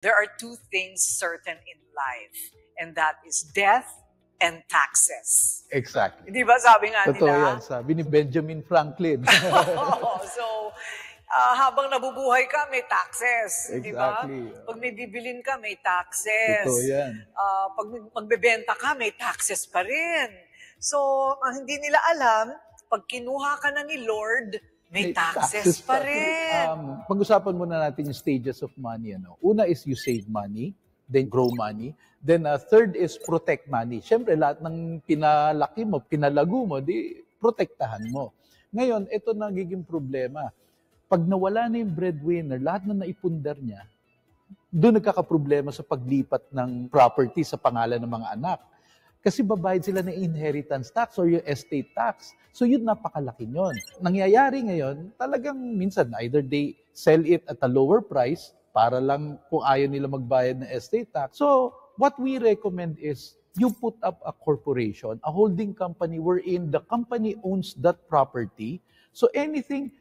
There are two things certain in life, and that is death and taxes. Exactly. Di ba sabi nga Totoo nila? yan, sabi ni Benjamin Franklin. So, habang nabubuhay ka, may taxes. Di ba? Exactly. Pag may bibilin ka, may taxes. Totoo yan. Pag magbebenta ka, may taxes pa rin. So, ang hindi nila alam, pag kinuha ka na ni Lord, may taxes pa rin. Pag-usapan muna natin yung stages of money. Una is you save money, then grow money. Then third is protect money. Siyempre, lahat ng pinalaki mo, pinalago mo, di protektahan mo. Ngayon, ito nagiging problema. Pag nawala na yung breadwinner, lahat na naipundar niya, doon nagkakaproblema sa paglipat ng property sa pangalan ng mga anak. Kasi babayad sila ng inheritance tax or yung estate tax. So yun, napakalaki yun. Nangyayari ngayon, talagang minsan either they sell it at a lower price para lang kung ayaw nila magbayad ng estate tax. So what we recommend is you put up a corporation, a holding company wherein the company owns that property. So anything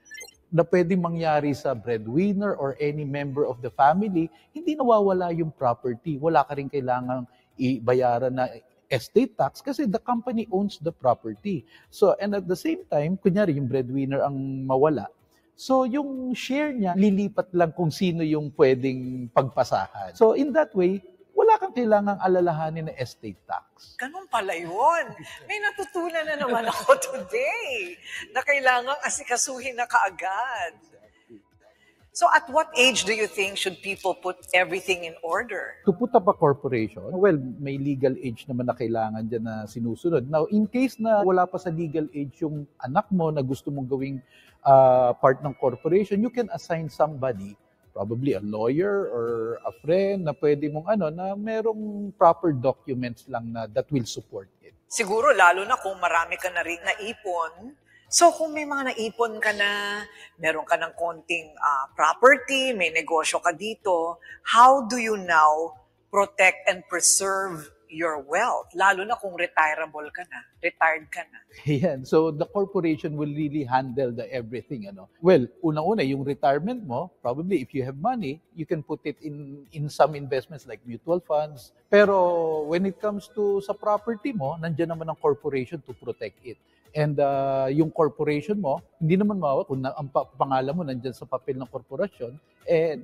na pwedeng mangyari sa breadwinner or any member of the family, hindi nawawala yung property. Wala ka rin kailangang ibayaran na estate tax kasi the company owns the property. So, and at the same time, kunyari yung breadwinner ang mawala. So, yung share niya, lilipat lang kung sino yung pwedeng pagpasahan. So, in that way, wala kang kailangang alalahanin na estate tax. Ganun pala yun. May natutunan na naman ako today na kailangang asikasuhin na kaagad. So at what age do you think should people put everything in order? To put up a corporation, well, may legal age naman na kailangan dyan na sinusunod. Now, in case na wala pa sa legal age yung anak mo na gusto mong gawing part ng corporation, you can assign somebody, probably a lawyer or a friend na pwede mong na merong proper documents lang na that will support it. Siguro lalo na kung marami ka na rin naipon. So kung may mga naipon ka na, meron ka ng konting property, may negosyo ka dito, how do you now protect and preserve your wealth? Lalo na kung retired ka na. Yan. So the corporation will really handle the everything. Well, unang-una, yung retirement mo, probably if you have money, you can put it in some investments like mutual funds. Pero when it comes to sa property mo, nandiyan naman ang corporation to protect it. And yung corporation mo, hindi naman mawawala kung ang pangalan mo nandiyan sa papel ng korporasyon,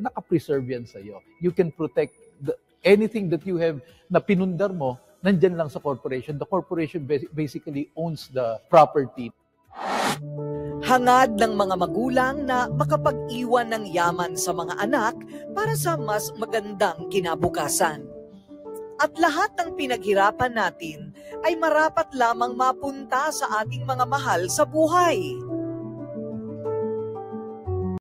naka-preserve yan sa'yo. You can protect anything that you have na pinundar mo, nandiyan lang sa corporation. The corporation basically owns the property. Hangad ng mga magulang na makapag-iwan ng yaman sa mga anak para sa mas magandang kinabukasan. At lahat ng pinaghirapan natin ay marapat lamang mapunta sa ating mga mahal sa buhay.